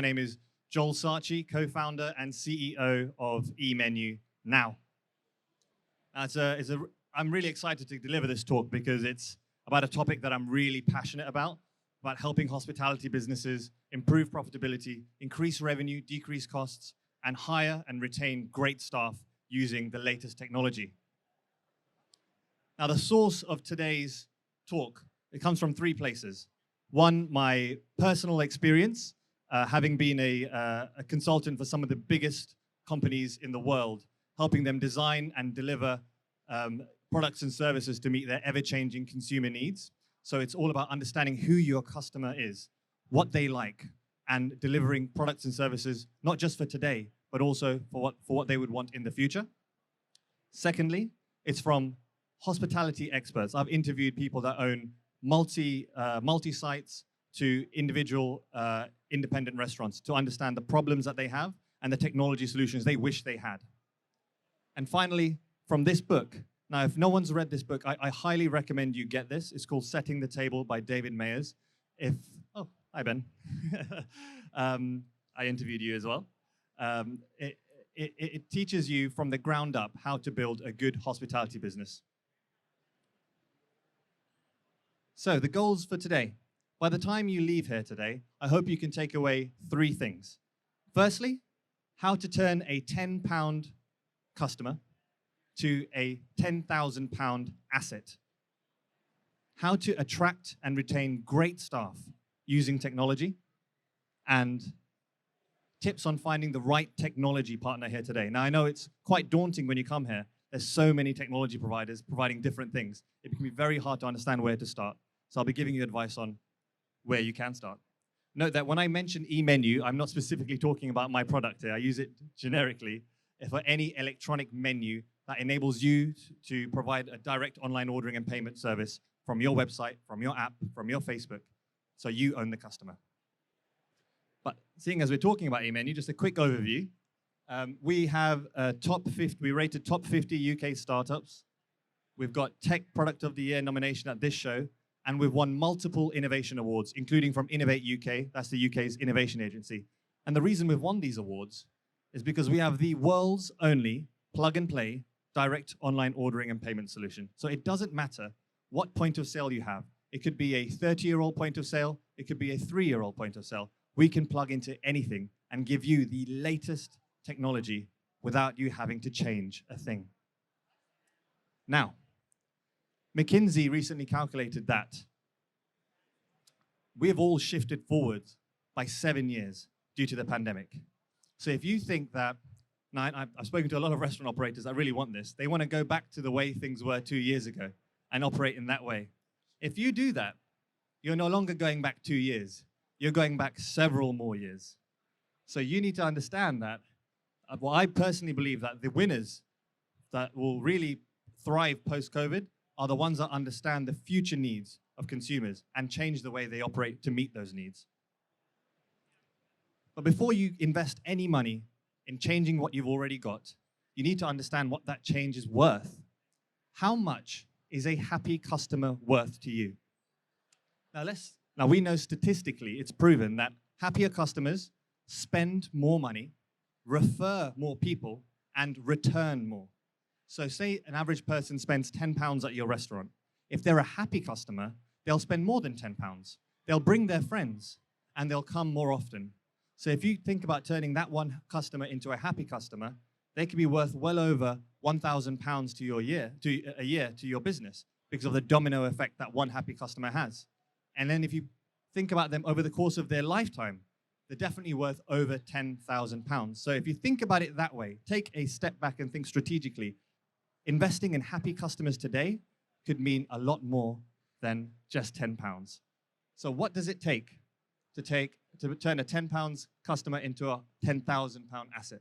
My name is Joel Satchi, co-founder and CEO of EMenu Now. I'm really excited to deliver this talk because it's about a topic that I'm really passionate about helping hospitality businesses improve profitability, increase revenue, decrease costs, and hire and retain great staff using the latest technology. Now, the source of today's talk, it comes from three places. One, my personal experience, having been a consultant for some of the biggest companies in the world, helping them design and deliver products and services to meet their ever-changing consumer needs. So it's all about understanding who your customer is, what they like, and delivering products and services, not just for today, but also for what they would want in the future. Secondly, it's from hospitality experts. I've interviewed people that own multi-sites to individual independent restaurants to understand the problems that they have and the technology solutions they wish they had. And finally, from this book. Now, if no one's read this book, I highly recommend you get this. It's called Setting the Table by David Mayers. Oh, hi, Ben. I interviewed you as well. It teaches you from the ground up how to build a good hospitality business. So the goals for today. By the time you leave here today, I hope you can take away three things. Firstly, how to turn a £10 customer to a £10,000 asset. How to attract and retain great staff using technology, and tips on finding the right technology partner here today. Now, I know it's quite daunting when you come here. There's so many technology providers providing different things. It can be very hard to understand where to start. So I'll be giving you advice on where you can start. Note that when I mention eMenu, I'm not specifically talking about my product here. I use it generically for any electronic menu that enables you to provide a direct online ordering and payment service from your website, from your app, from your Facebook, so you own the customer. But seeing as we're talking about eMenu, just a quick overview. We have we rated top 50 UK startups. We've got Tech Product of the Year nomination at this show, and we've won multiple innovation awards, including from Innovate UK, that's the UK's innovation agency. And the reason we've won these awards is because we have the world's only plug-and-play direct online ordering and payment solution. So it doesn't matter what point of sale you have. It could be a 30-year-old point of sale. It could be a 3-year-old point of sale. We can plug into anything and give you the latest technology without you having to change a thing. Now, McKinsey recently calculated that we have all shifted forward by 7 years due to the pandemic. So if you think that, now I've spoken to a lot of restaurant operators that really want this. They want to go back to the way things were 2 years ago and operate in that way. If you do that, you're no longer going back 2 years. You're going back several more years. So you need to understand that. Well, I personally believe that the winners that will really thrive post-COVID are the ones that understand the future needs of consumers and change the way they operate to meet those needs. But before you invest any money in changing what you've already got, you need to understand what that change is worth. How much is a happy customer worth to you? Now we know statistically it's proven that happier customers spend more money, refer more people, and return more. So say an average person spends £10 at your restaurant. If they're a happy customer, they'll spend more than £10. They'll bring their friends, and they'll come more often. So if you think about turning that one customer into a happy customer, they could be worth well over £1,000 to a year to your business because of the domino effect that one happy customer has. And then if you think about them over the course of their lifetime, they're definitely worth over £10,000. So if you think about it that way, take a step back and think strategically. Investing in happy customers today could mean a lot more than just £10. So what does it take to turn a £10 customer into a £10,000 asset?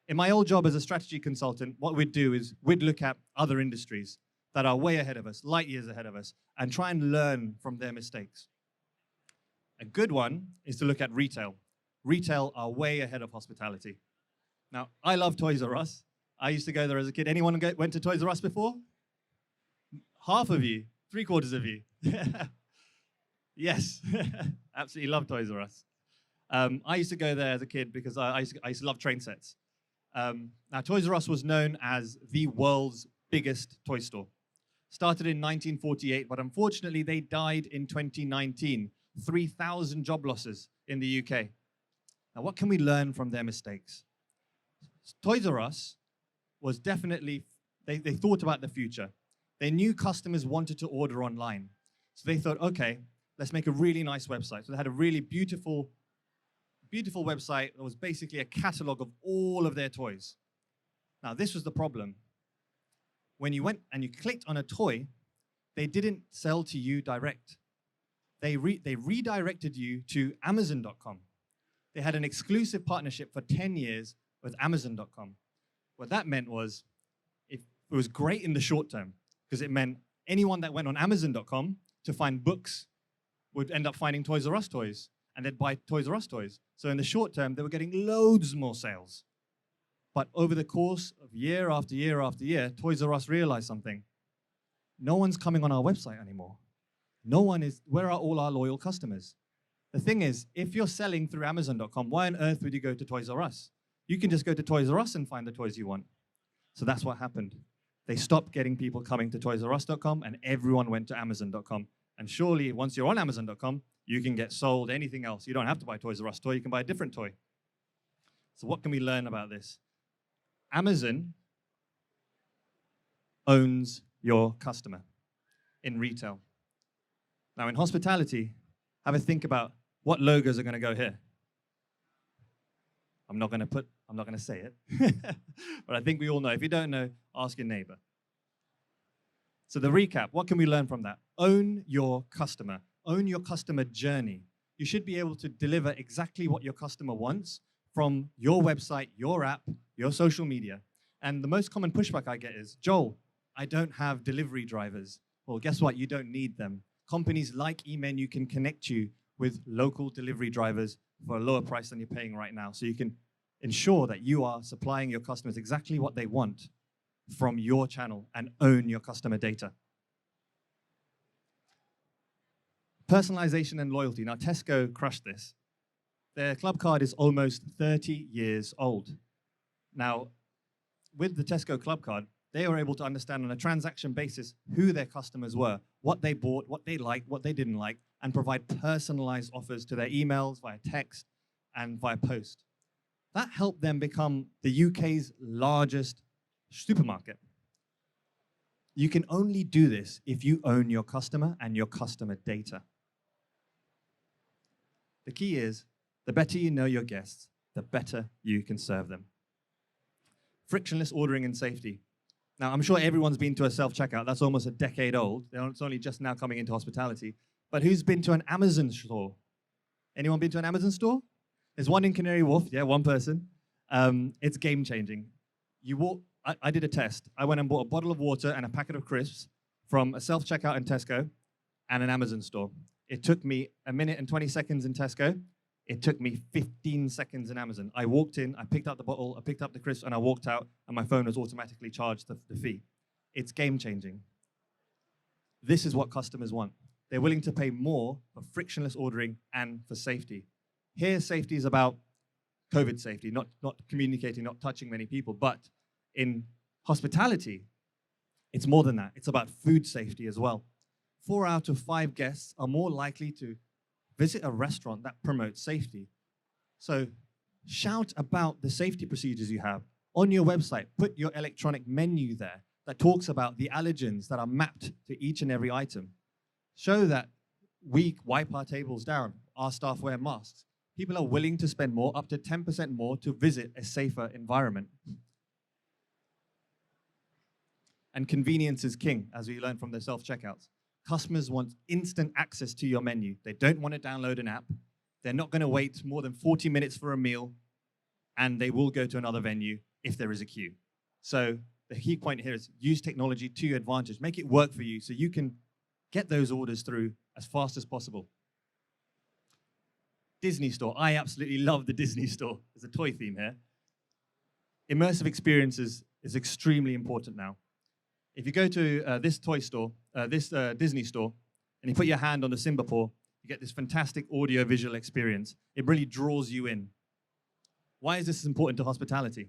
In my old job as a strategy consultant, what we'd do is we'd look at other industries that are way ahead of us, light years ahead of us, and try and learn from their mistakes. A good one is to look at retail. Retail are way ahead of hospitality. Now, I love Toys R Us. I used to go there as a kid. Anyone went to Toys R Us before? Half of you, 3/4 of you. Yes, absolutely love Toys R Us. I used to go there as a kid because I used to love train sets. Now, Toys R Us was known as the world's biggest toy store. Started in 1948, but unfortunately, they died in 2019. 3,000 job losses in the UK. Now, what can we learn from their mistakes? Toys R Us was definitely, they thought about the future. They knew customers wanted to order online. So they thought, okay, let's make a really nice website. So they had a really beautiful website that was basically a catalog of all of their toys. Now, this was the problem. When you went and you clicked on a toy, they didn't sell to you direct. They redirected you to Amazon.com. They had an exclusive partnership for 10 years with Amazon.com. What that meant was, it was great in the short term, because it meant anyone that went on Amazon.com to find books would end up finding Toys R Us toys, and they'd buy Toys R Us toys. So in the short term, they were getting loads more sales. But over the course of year after year after year, Toys R Us realized something. No one's coming on our website anymore. No one is, where are all our loyal customers? The thing is, if you're selling through Amazon.com, why on earth would you go to Toys R Us? You can just go to Toys R Us and find the toys you want. So that's what happened. They stopped getting people coming to ToysRUs.com, and everyone went to Amazon.com. And surely, once you're on Amazon.com, you can get sold anything else. You don't have to buy a Toys R Us toy, you can buy a different toy. So what can we learn about this? Amazon owns your customer in retail. Now, in hospitality, have a think about what logos are going to go here. I'm not going to say it, but I think we all know. If you don't know, ask your neighbor. So the recap, what can we learn from that? Own your customer. Own your customer journey. You should be able to deliver exactly what your customer wants from your website, your app, your social media. And the most common pushback I get is, Joel, I don't have delivery drivers. Well, guess what? You don't need them. Companies like EMenu can connect you with local delivery drivers for a lower price than you're paying right now. So you can ensure that you are supplying your customers exactly what they want from your channel and own your customer data. Personalization and loyalty. Now, Tesco crushed this. Their club card is almost 30 years old. Now, with the Tesco club card, they were able to understand on a transaction basis who their customers were, what they bought, what they liked, what they didn't like, and provide personalized offers to their emails, via text, and via post. That helped them become the UK's largest supermarket. You can only do this if you own your customer and your customer data. The key is, the better you know your guests, the better you can serve them. Frictionless ordering and safety. Now, I'm sure everyone's been to a self-checkout. That's almost a decade old. It's only just now coming into hospitality. But who's been to an Amazon store? Anyone been to an Amazon store? There's one in Canary Wharf. Yeah, one person. It's game-changing. I did a test. I went and bought a bottle of water and a packet of crisps from a self-checkout in Tesco and an Amazon store. It took me 1 minute and 20 seconds in Tesco. It took me 15 seconds in Amazon. I walked in, I picked up the bottle, I picked up the crisps, and I walked out, and my phone was automatically charged the fee. It's game-changing. This is what customers want. They're willing to pay more for frictionless ordering and for safety. Here, safety is about COVID safety, not communicating, not touching many people. But in hospitality, it's more than that. It's about food safety as well. 4 out of 5 guests are more likely to visit a restaurant that promotes safety. So shout about the safety procedures you have. On your website, put your electronic menu there that talks about the allergens that are mapped to each and every item. Show that we wipe our tables down, our staff wear masks. People are willing to spend more, up to 10% more, to visit a safer environment. And convenience is king, as we learned from the self-checkouts. Customers want instant access to your menu. They don't want to download an app. They're not going to wait more than 40 minutes for a meal, and they will go to another venue if there is a queue. So the key point here is use technology to your advantage. Make it work for you so you can get those orders through as fast as possible. Disney store. I absolutely love the Disney store. There's a toy theme here. Immersive experiences is extremely important now. If you go to this toy store, this Disney store, and you put your hand on the Simba paw, You get this fantastic audio-visual experience. It really draws you in. Why is this important to hospitality?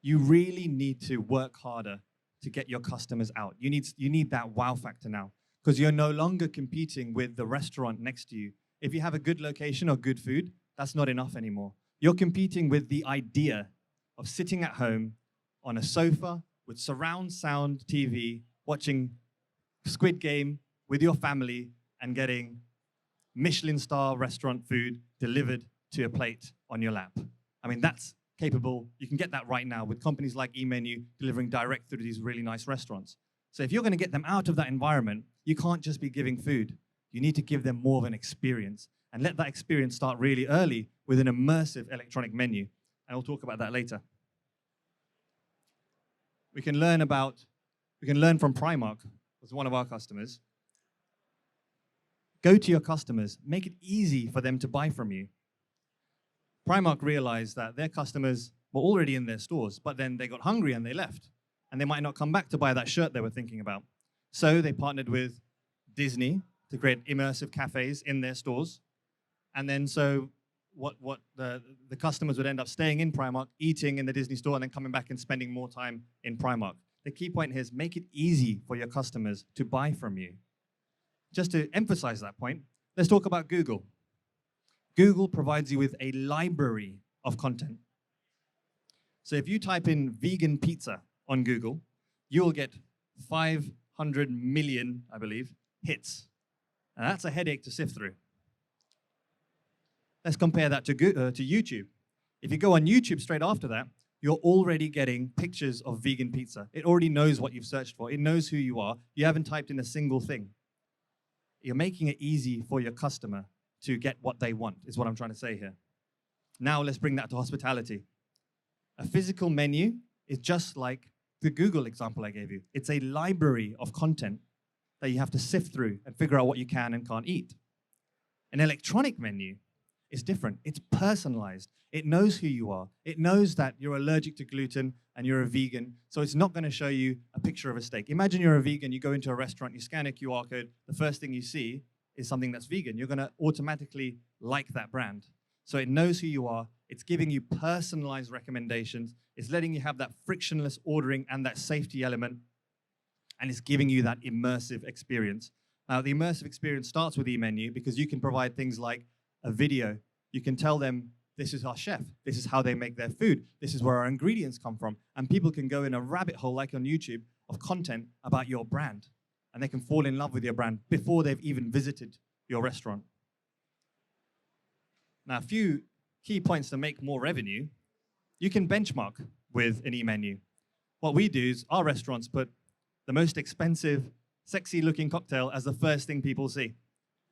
You really need to work harder to get your customers out. You need that wow factor now, because you're no longer competing with the restaurant next to you. If you have a good location or good food, that's not enough anymore. You're competing with the idea of sitting at home on a sofa with surround sound TV, watching Squid Game with your family and getting Michelin star restaurant food delivered to your plate on your lap. I mean, that's capable. You can get that right now with companies like EMenu delivering direct through these really nice restaurants. So if you're going to get them out of that environment, you can't just be giving food. You need to give them more of an experience, and let that experience start really early with an immersive electronic menu. And we'll talk about that later. We can learn from Primark, as one of our customers. Go to your customers, make it easy for them to buy from you. Primark realized that their customers were already in their stores, but then they got hungry and they left. And they might not come back to buy that shirt they were thinking about. So they partnered with Disney to create immersive cafes in their stores. And then so the customers would end up staying in Primark, eating in the Disney store, and then coming back and spending more time in Primark. The key point here is make it easy for your customers to buy from you. Just to emphasize that point, let's talk about Google. Google provides you with a library of content. So if you type in vegan pizza on Google, you'll get 500 million, I believe, hits. And that's a headache to sift through. Let's compare that to YouTube. If you go on YouTube straight after that, you're already getting pictures of vegan pizza. It already knows what you've searched for. It knows who you are. You haven't typed in a single thing. You're making it easy for your customer to get what they want, is what I'm trying to say here. Now let's bring that to hospitality. A physical menu is just like the Google example I gave you. It's a library of content that you have to sift through and figure out what you can and can't eat. An electronic menu is different. It's personalized. It knows who you are. It knows that you're allergic to gluten and you're a vegan, so it's not going to show you a picture of a steak. Imagine you're a vegan, you go into a restaurant, you scan a QR code, the first thing you see is something that's vegan. You're going to automatically like that brand. So it knows who you are. It's giving you personalized recommendations. It's letting you have that frictionless ordering and that safety element. And it's giving you that immersive experience. Now, the immersive experience starts with EMenu because you can provide things like a video. You can tell them, this is our chef. This is how they make their food. This is where our ingredients come from. And people can go in a rabbit hole, like on YouTube, of content about your brand. And they can fall in love with your brand before they've even visited your restaurant. Now, a few key points to make more revenue. You can benchmark with an EMenu. What we do is our restaurants put the most expensive, sexy-looking cocktail as the first thing people see.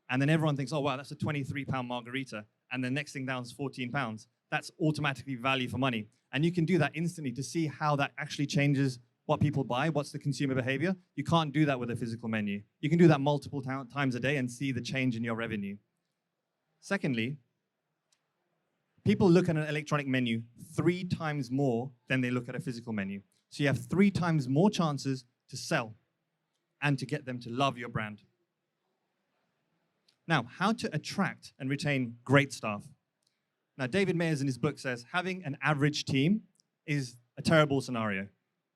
And then everyone thinks, oh, wow, that's a 23-pound margarita. And the next thing down is 14 pounds. That's automatically value for money. And you can do that instantly to see how that actually changes what people buy, what's the consumer behavior. You can't do that with a physical menu. You can do that multiple times a day and see the change in your revenue. Secondly, people look at an electronic menu 3 times more than they look at a physical menu. So you have 3 times more chances to sell and to get them to love your brand. Now, how to attract and retain great staff. Now, David Mayers in his book says, having an average team is a terrible scenario.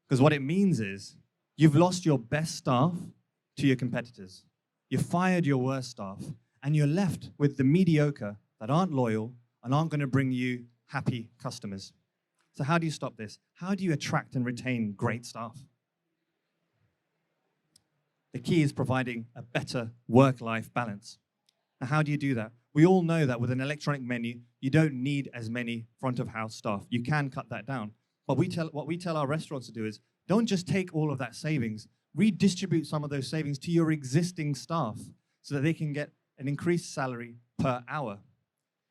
Because what it means is, you've lost your best staff to your competitors. You've fired your worst staff, and you're left with the mediocre that aren't loyal and aren't going to bring you happy customers. So how do you stop this? How do you attract and retain great staff? The key is providing a better work-life balance. Now, how do you do that? We all know that with an electronic menu, you don't need as many front-of-house staff. You can cut that down. But what we tell our restaurants to do is, don't just take all of that savings, redistribute some of those savings to your existing staff so that they can get an increased salary per hour.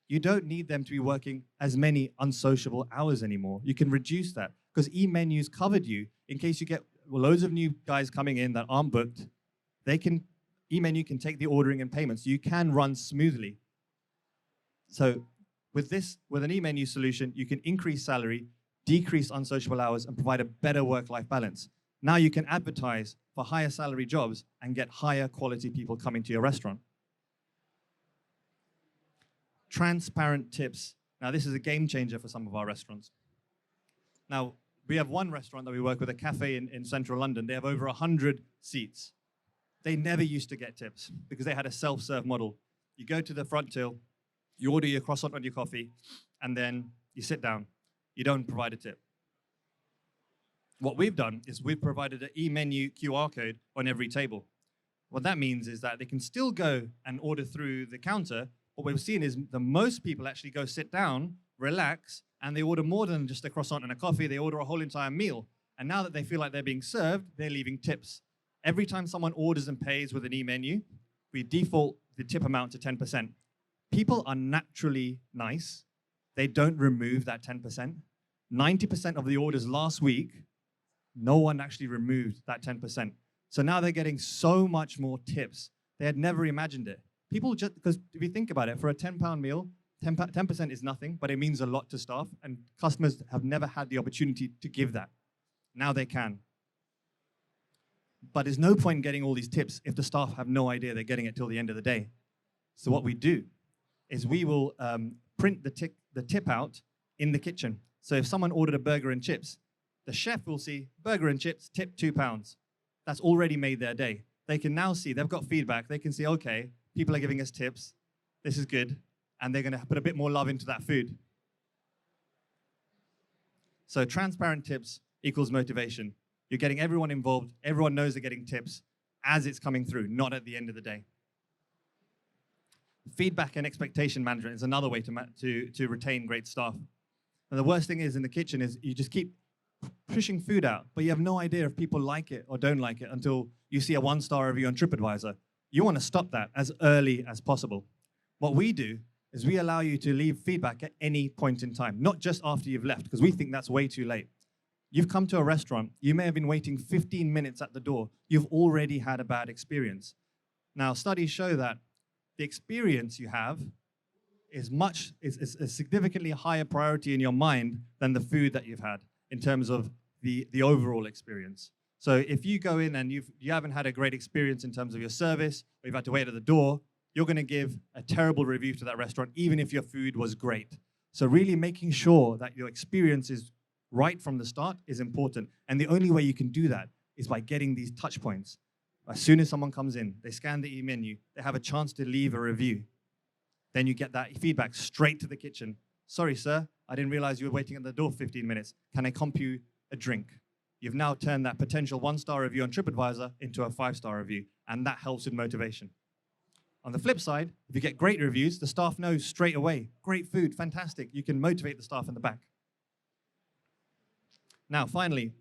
You don't need them to be working as many unsociable hours anymore. You can reduce that because EMenu's covered you in case you get loads of new guys coming in that aren't booked. EMenu can take the ordering and payments. You can run smoothly. So with an EMenu solution, you can increase salary, decrease unsociable hours, and provide a better work-life balance. Now you can advertise for higher salary jobs and get higher quality people coming to your restaurant. Transparent tips. Now, this is a game changer for some of our restaurants. Now, we have one restaurant that we work with, a cafe in central London. They have over 100 seats. They never used to get tips because they had a self-serve model. You go to the front till, you order your croissant on your coffee, and then you sit down. You don't provide a tip. What we've done is we've provided an EMenu QR code on every table. What that means is that they can still go and order through the counter. What we've seen is the most people actually go sit down, relax, and they order more than just a croissant and a coffee. They order a whole entire meal. And now that they feel like they're being served, they're leaving tips. Every time someone orders and pays with an EMenu, we default the tip amount to 10%. People are naturally nice. They don't remove that 10%. 90% of the orders last week, no one actually removed that 10%. So now they're getting so much more tips. They had never imagined it. People just, because if you think about it, for a £10 meal, 10% is nothing, but it means a lot to staff, and customers have never had the opportunity to give that. Now they can. But there's no point in getting all these tips if the staff have no idea they're getting it till the end of the day. So what we do is we will print the tip out in the kitchen. So if someone ordered a burger and chips, the chef will see burger and chips, tip £2. That's already made their day. They can now see, they've got feedback. They can see, okay, people are giving us tips. This is good. And they're going to put a bit more love into that food. So transparent tips equals motivation. You're getting everyone involved. Everyone knows they're getting tips as it's coming through, not at the end of the day. Feedback and expectation management is another way to retain great staff. And the worst thing is in the kitchen is you just keep pushing food out, but you have no idea if people like it or don't like it until you see a 1-star review on TripAdvisor. You want to stop that as early as possible. What we do is we allow you to leave feedback at any point in time, not just after you've left, because we think that's way too late. You've come to a restaurant, you may have been waiting 15 minutes at the door, you've already had a bad experience. Now, studies show that the experience you have is a significantly higher priority in your mind than the food that you've had in terms of the overall experience. So if you go in and you haven't had a great experience in terms of your service, or you've had to wait at the door, you're going to give a terrible review to that restaurant, even if your food was great. So really making sure that your experience is right from the start is important. And the only way you can do that is by getting these touch points. As soon as someone comes in, they scan the e-menu, they have a chance to leave a review. Then you get that feedback straight to the kitchen. Sorry, sir, I didn't realize you were waiting at the door 15 minutes. Can I comp you a drink? You've now turned that potential 1-star review on TripAdvisor into a 5-star review, and that helps with motivation. On the flip side, if you get great reviews, the staff knows straight away, great food, fantastic. You can motivate the staff in the back. Now, finally,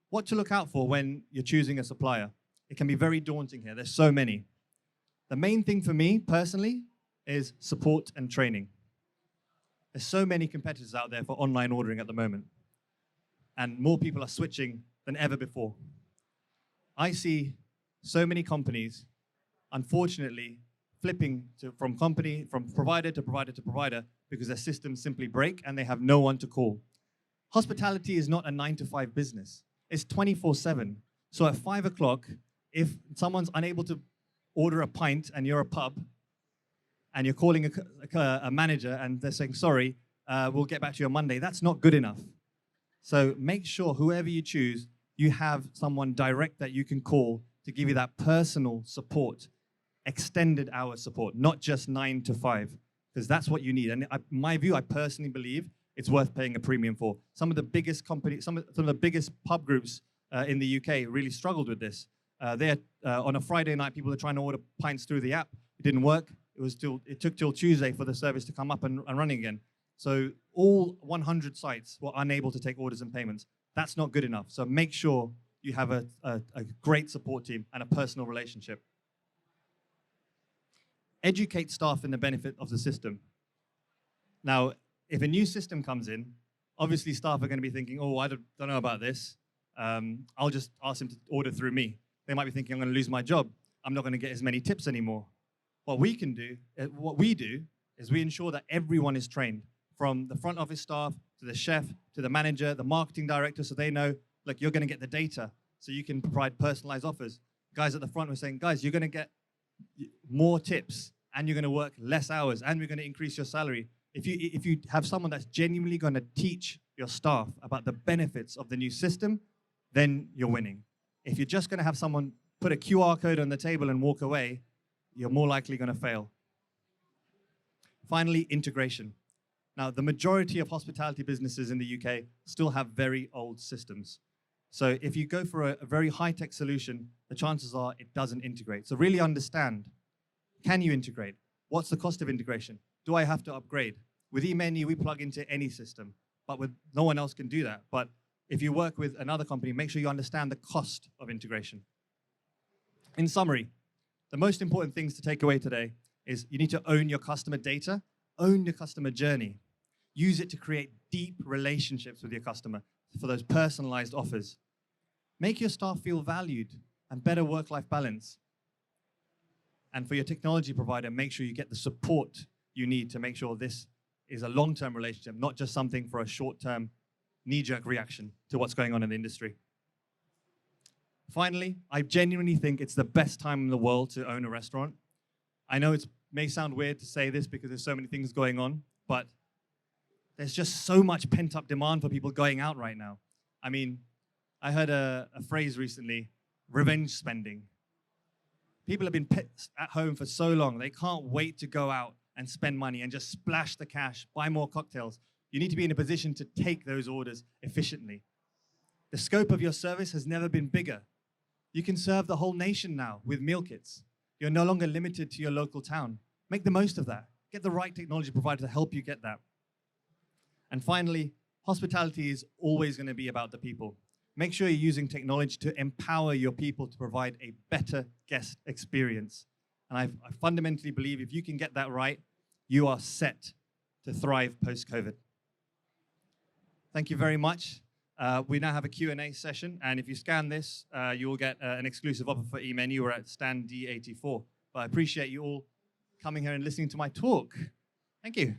what to look out for when you're choosing a supplier. It can be very daunting here. There's so many. The main thing for me, personally, is support and training. There's so many competitors out there for online ordering at the moment, and more people are switching than ever before. I see so many companies, unfortunately, flipping from provider to provider to provider because their systems simply break and they have no one to call. Hospitality is not a 9-to-5 business. It's 24/7. So at 5 o'clock, if someone's unable to order a pint and you're a pub and you're calling a manager and they're saying, sorry, we'll get back to you on Monday, that's not good enough. So make sure whoever you choose, you have someone direct that you can call to give you that personal support, extended hour support, not just 9 to 5, because that's what you need. And in my view, I personally believe it's worth paying a premium for. Some of the biggest companies, some of the biggest pub groups in the UK really struggled with this. On a Friday night, people are trying to order pints through the app. It didn't work. It took till Tuesday for the service to come up and running again. So all 100 sites were unable to take orders and payments. That's not good enough. So make sure you have a great support team and a personal relationship. Educate staff in the benefit of the system. Now, if a new system comes in, obviously staff are going to be thinking, oh, I don't know about this. I'll just ask him to order through me. They might be thinking, I'm going to lose my job. I'm not going to get as many tips anymore. What we do is we ensure that everyone is trained, from the front office staff to the chef, to the manager, the marketing director, so they know, look, you're going to get the data. so you can provide personalized offers. Guys at the front were saying, guys, you're going to get more tips, and you're going to work less hours, and we're going to increase your salary. If you have someone that's genuinely going to teach your staff about the benefits of the new system, then you're winning. If you're just going to have someone put a QR code on the table and walk away, you're more likely going to fail. Finally, integration. Now, the majority of hospitality businesses in the UK still have very old systems. So if you go for a very high-tech solution, the chances are it doesn't integrate. So really understand, can you integrate? What's the cost of integration? Do I have to upgrade? With EMenu, we plug into any system, but no one else can do that. But if you work with another company, make sure you understand the cost of integration. In summary, the most important things to take away today is you need to own your customer data, own your customer journey, use it to create deep relationships with your customer for those personalized offers. Make your staff feel valued and better work-life balance. And for your technology provider, make sure you get the support you need to make sure this is a long-term relationship, not just something for a short-term knee-jerk reaction to what's going on in the industry. Finally, I genuinely think it's the best time in the world to own a restaurant. I know it may sound weird to say this because there's so many things going on, but there's just so much pent-up demand for people going out right now. I mean, I heard a phrase recently, revenge spending. People have been at home for so long, they can't wait to go out and spend money and just splash the cash, buy more cocktails. You need to be in a position to take those orders efficiently. The scope of your service has never been bigger. You can serve the whole nation now with meal kits. You're no longer limited to your local town. Make the most of that. Get the right technology provider to help you get that. And finally, hospitality is always going to be about the people. Make sure you're using technology to empower your people to provide a better guest experience. And I fundamentally believe if you can get that right, you are set to thrive post-COVID. Thank you very much. We now have a Q&A session, and if you scan this, you will get an exclusive offer for EMenu. We're at stand D84. But I appreciate you all coming here and listening to my talk. Thank you.